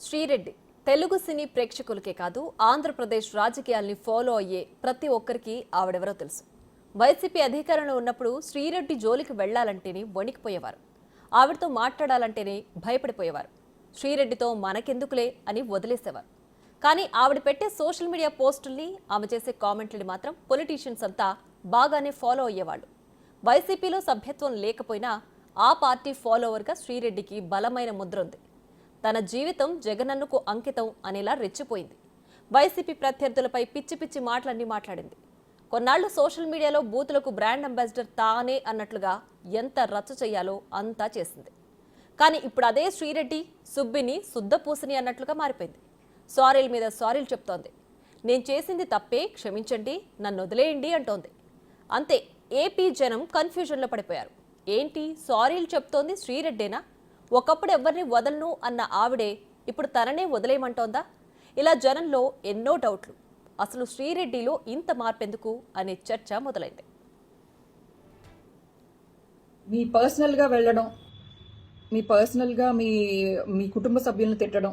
శ్రీరెడ్డి తెలుగు సినీ ప్రేక్షకులకే కాదు ఆంధ్రప్రదేశ్ రాజకీయాల్ని ఫాలో అయ్యే ప్రతి ఒక్కరికి ఆవిడెవరో తెలుసు. వైసీపీ అధికారంలో ఉన్నప్పుడు శ్రీరెడ్డి జోలికి వెళ్లాలంటేనే వణికిపోయేవారు. ఆవిడతో మాట్లాడాలంటేనే భయపడిపోయేవారు. శ్రీరెడ్డితో మనకెందుకులే అని వదిలేసేవారు. కానీ ఆవిడ పెట్టే సోషల్ మీడియా పోస్టుల్ని, ఆమె చేసే కామెంట్లని మాత్రం పొలిటీషియన్స్ అంతా బాగానే ఫాలో అయ్యేవాళ్ళు. వైసీపీలో సభ్యత్వం లేకపోయినా ఆ పార్టీ ఫాలోవర్గా శ్రీరెడ్డికి బలమైన ముద్ర ఉంది. తన జీవితం జగనన్నకు అంకితం అనేలా రెచ్చిపోయింది. వైసీపీ ప్రత్యర్థులపై పిచ్చి పిచ్చి మాటలన్నీ మాట్లాడింది. కొన్నాళ్లు సోషల్ మీడియాలో బూతులకు బ్రాండ్ అంబాసిడర్ తానే అన్నట్లుగా ఎంత రచ్చ చేయాలో అంతా చేసింది. కానీ ఇప్పుడు అదే శ్రీరెడ్డి సుబ్బిని శుద్ధపూసని అన్నట్లుగా మారిపోయింది. సారీల మీద సారీలు చెప్తోంది. నేను చేసింది తప్పే, క్షమించండి, నన్ను వదిలేయండి అంటోంది. అంతే, ఏపీ జనం కన్ఫ్యూజన్లో పడిపోయారు. ఏంటి సారీలు చెప్తోంది శ్రీరెడ్డేనా? ఒకప్పుడు ఎవరిని వదలను అన్న ఆవిడే ఇప్పుడు తననే వదిలేయమంటోందా? ఇలా జనంలో ఎన్నో డౌట్లు. అసలు శ్రీరెడ్డిలో ఇంత మార్పెందుకు అనే చర్చ మొదలైంది. మీ పర్సనల్గా వెళ్ళడం, మీ పర్సనల్గా మీ కుటుంబ సభ్యులను తిట్టడం,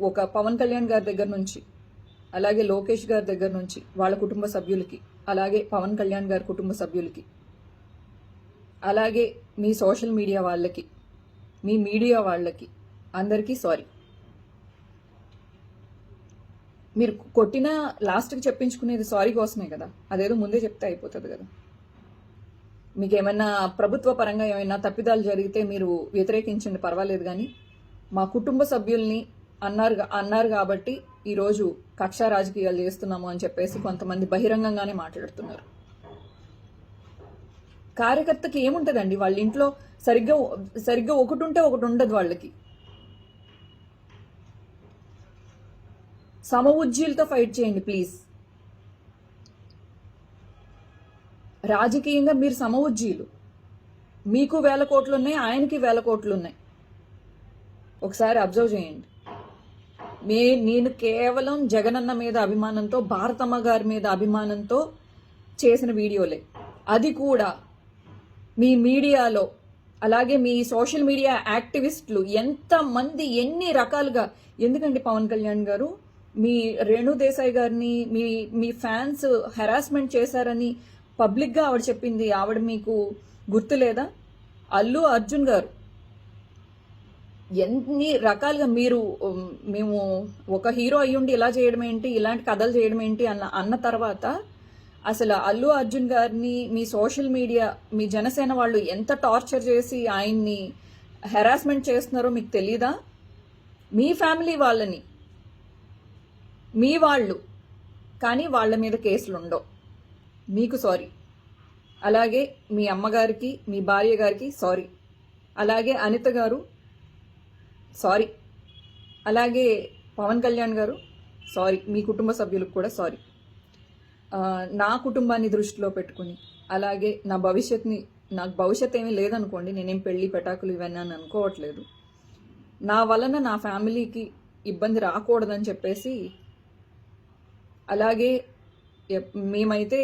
ఒక పవన్ కళ్యాణ్ గారి దగ్గర నుంచి, అలాగే లోకేష్ గారి దగ్గర నుంచి వాళ్ళ కుటుంబ సభ్యులకి, అలాగే పవన్ కళ్యాణ్ గారి కుటుంబ సభ్యులకి, అలాగే మీ సోషల్ మీడియా వాళ్ళకి, మీ మీడియా వాళ్ళకి అందరికీ సారీ. మీరు కొట్టిన లాస్ట్కి చెప్పించుకునేది సారీ కోసమే కదా, అదేదో ముందే చెప్తే అయిపోతుంది కదా. మీకు ఏమైనా ప్రభుత్వ పరంగా ఏమైనా తప్పిదాలు జరిగితే మీరు వ్యతిరేకించండి, పర్వాలేదు. కానీ మా కుటుంబ సభ్యుల్ని అన్నారు కాబట్టి ఈరోజు కక్షా రాజకీయాలు చేస్తున్నాము అని చెప్పేసి కొంతమంది బహిరంగంగానే మాట్లాడుతున్నారు. కార్యకర్తకి ఏముంటుందండి, వాళ్ళ ఇంట్లో సరిగ్గా ఒకటి ఉంటే ఒకటి ఉండదు. వాళ్ళకి సమఉజ్జీలతో ఫైట్ చేయండి ప్లీజ్. రాజకీయంగా మీరు సమఉజ్జీలు. మీకు 1000 కోట్లు ఉన్నాయి, ఆయనకి 1000 కోట్లు ఉన్నాయి. ఒకసారి అబ్జర్వ్ చేయండి. నేను కేవలం జగనన్న మీద అభిమానంతో, భారతమ్మ గారి మీద అభిమానంతో చేసిన వీడియోలే. అది కూడా మీ మీడియాలో, అలాగే మీ సోషల్ మీడియా యాక్టివిస్టులు ఎంతమంది ఎన్ని రకాలుగా, ఎందుకండి పవన్ కళ్యాణ్ గారు మీ రేణు దేశాయ్ గారిని మీ ఫ్యాన్స్ హెరాస్మెంట్ చేశారని పబ్లిక్గా ఆవిడ చెప్పింది. ఆవిడ మీకు గుర్తులేదా? అల్లు అర్జున్ గారు ఎన్ని రకాలుగా మేము ఒక హీరో అయ్యుండి ఇలా చేయడం ఏంటి, ఇలాంటి కథలు చేయడం ఏంటి అన్న తర్వాత అసలు అల్లు అర్జున్ గారిని మీ సోషల్ మీడియా, మీ జనసేన వాళ్ళు ఎంత టార్చర్ చేసి ఆయన్ని హెరాస్మెంట్ చేస్తున్నారో మీకు తెలీదా? మీ ఫ్యామిలీ వాళ్ళని, మీ వాళ్ళు, కానీ వాళ్ళ మీద కేసులు ఉండవు. మీకు సారీ. అలాగే మీ అమ్మగారికి, మీ భార్య గారికి సారీ. అలాగే అనిత గారు సారీ. అలాగే పవన్ కళ్యాణ్ గారు సారీ. మీ కుటుంబ సభ్యులకు కూడా సారీ. నా కుటుంబాన్ని దృష్టిలో పెట్టుకుని, అలాగే నాకు భవిష్యత్ ఏమీ లేదనుకోండి, నేనేం పెళ్లి పెటాకులు ఇవన్నీ అని అనుకోవట్లేదు. నా వలన నా ఫ్యామిలీకి ఇబ్బంది రాకూడదని చెప్పేసి, అలాగే మేమైతే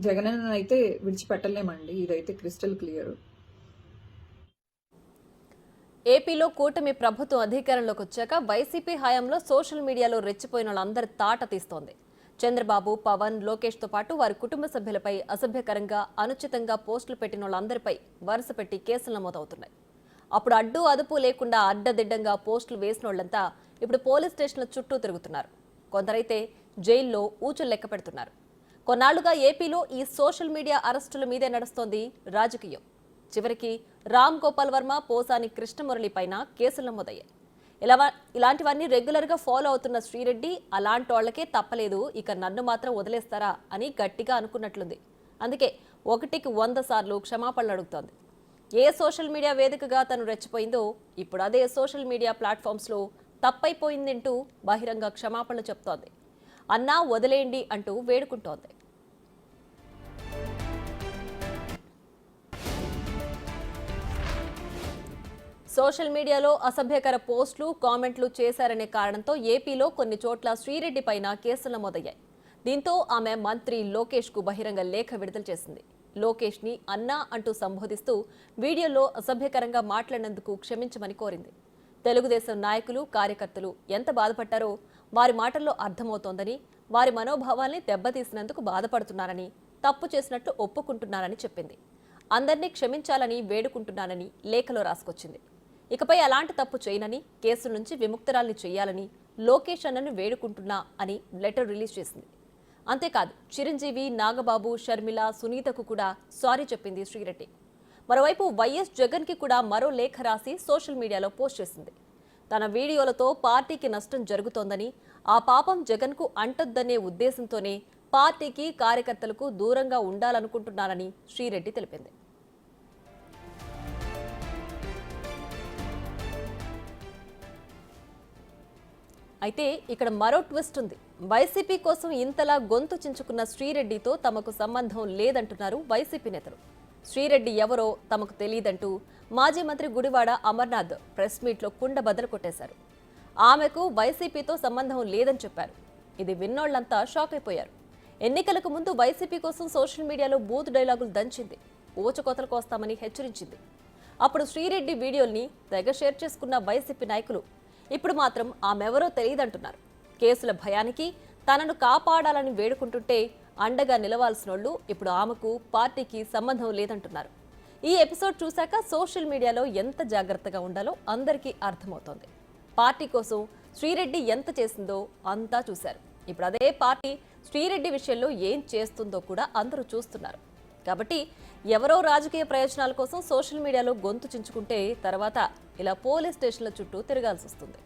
జగనన్న అయితే విడిచిపెట్టలేమండి, ఇదైతే క్రిస్టల్ క్లియర్. ఏపీలో కూటమి ప్రభుత్వం అధికారంలోకి వచ్చాక వైసీపీ హయాంలో సోషల్ మీడియాలో రెచ్చిపోయిన వాళ్ళందరి తాట తీస్తోంది. చంద్రబాబు, పవన్, లోకేష్తో పాటు వారి కుటుంబ సభ్యులపై అసభ్యకరంగా, అనుచితంగా పోస్టులు పెట్టిన వాళ్ళందరిపై వరుస పెట్టి కేసులు నమోదవుతున్నాయి. అప్పుడు అడ్డు అదుపు లేకుండా అడ్డదిడ్డంగా పోస్టులు వేసిన వాళ్ళంతా ఇప్పుడు పోలీస్ స్టేషన్ల చుట్టూ తిరుగుతున్నారు. కొందరైతే జైల్లో ఊచులు లెక్క పెడుతున్నారు. కొన్నాళ్లుగా ఏపీలో ఈ సోషల్ మీడియా అరెస్టుల మీదే నడుస్తోంది రాజకీయం. చివరికి రామ్ గోపాల్ వర్మ, పోసాని కృష్ణమురళి పైన కేసులు నమోదయ్యాయి. ఇలాంటివన్నీ రెగ్యులర్గా ఫాలో అవుతున్న శ్రీరెడ్డి అలాంటి వాళ్లకే తప్పలేదు, ఇక నన్ను మాత్రం వదిలేస్తారా అని గట్టిగా అనుకున్నట్లుంది. అందుకే 1కి 100 సార్లు క్షమాపణలు అడుగుతోంది. ఏ సోషల్ మీడియా వేదికగా తను రెచ్చిపోయిందో ఇప్పుడు అదే సోషల్ మీడియా ప్లాట్ఫామ్స్లో తప్పైపోయిందంటూ బహిరంగ క్షమాపణలు చెప్తోంది. అన్నా వదిలేయండి అంటూ వేడుకుంటోంది. సోషల్ మీడియాలో అసభ్యకర పోస్టులు, కామెంట్లు చేశారనే కారణంతో ఏపీలో కొన్ని చోట్ల శ్రీరెడ్డి పైన కేసులు నమోదయ్యాయి. దీంతో ఆమె మంత్రి లోకేష్ కు బహిరంగ లేఖ విడుదల చేసింది. లోకేష్ ని అన్నా అంటూ సంబోధిస్తూ వీడియోలో అసభ్యకరంగా మాట్లాడినందుకు క్షమించమని కోరింది. తెలుగుదేశం నాయకులు కార్యకర్తలు ఎంత బాధపడ్డారో వారి మాటల్లో అర్థమవుతోందని, వారి మనోభావాల్ని దెబ్బతీసినందుకు బాధపడుతున్నారని, తప్పు చేసినట్లు ఒప్పుకుంటున్నారని చెప్పింది. అందరినీ క్షమించాలని వేడుకుంటున్నానని లేఖలో రాసుకొచ్చింది. ఇకపై అలాంటి తప్పు చేయనని, కేసు నుంచి విముక్తురాల్ని చేయాలని లోకేష్ అన్నను వేడుకుంటున్నా అని లెటర్ రిలీజ్ చేసింది. అంతేకాదు చిరంజీవి, నాగబాబు, షర్మిల, సునీతకు కూడా సారీ చెప్పింది శ్రీరెడ్డి. మరోవైపు వైఎస్ జగన్ కి కూడా మరో లేఖ రాసి సోషల్ మీడియాలో పోస్ట్ చేసింది. తన వీడియోలతో పార్టీకి నష్టం జరుగుతోందని, ఆ పాపం జగన్ కు అంటొద్దనే ఉద్దేశంతోనే పార్టీకి కార్యకర్తలకు దూరంగా ఉండాలనుకుంటున్నానని శ్రీరెడ్డి తెలిపింది. అయితే ఇక్కడ మరో ట్విస్ట్ ఉంది. వైసీపీ కోసం ఇంతలా గొంతు చించుకున్న శ్రీరెడ్డితో తమకు సంబంధం లేదంటున్నారు వైసీపీ నేతలు. శ్రీరెడ్డి ఎవరో తమకు తెలియదంటూ మాజీ మంత్రి గుడివాడ అమర్నాథ్ ప్రెస్ మీట్లో కుండ బద్దలు కొట్టేశారు. ఆమెకు వైసీపీతో సంబంధం లేదని చెప్పారు. ఇది విన్నోళ్లంతా షాక్ అయిపోయారు. ఎన్నికలకు ముందు వైసీపీ కోసం సోషల్ మీడియాలో బూత్ డైలాగులు దంచింది. ఊచకోతలకు వస్తామని హెచ్చరించింది. అప్పుడు శ్రీరెడ్డి వీడియోల్ని తెగ షేర్ చేసుకున్న వైసీపీ నాయకులు ఇప్పుడు మాత్రం ఆమెవరో తెలియదంటున్నారు. కేసుల భయానికి తనను కాపాడాలని వేడుకుంటుంటే అండగా నిలవాల్సినోళ్లు ఇప్పుడు ఆమెకు పార్టీకి సంబంధం లేదంటున్నారు. ఈ ఎపిసోడ్ చూశాక సోషల్ మీడియాలో ఎంత జాగ్రత్తగా ఉండాలో అందరికీ అర్థమవుతోంది. పార్టీ కోసం శ్రీరెడ్డి ఎంత చేసిందో అంతా చూశారు. ఇప్పుడు అదే పార్టీ శ్రీరెడ్డి విషయంలో ఏం చేస్తుందో కూడా అందరూ చూస్తున్నారు. కాబట్టి ఎవరో రాజకీయ ప్రయోజనాల కోసం సోషల్ మీడియాలో గొంతు చించుకుంటే తర్వాత ఇలా పోలీస్ స్టేషన్ల చుట్టూ తిరగాల్సి వస్తుంది.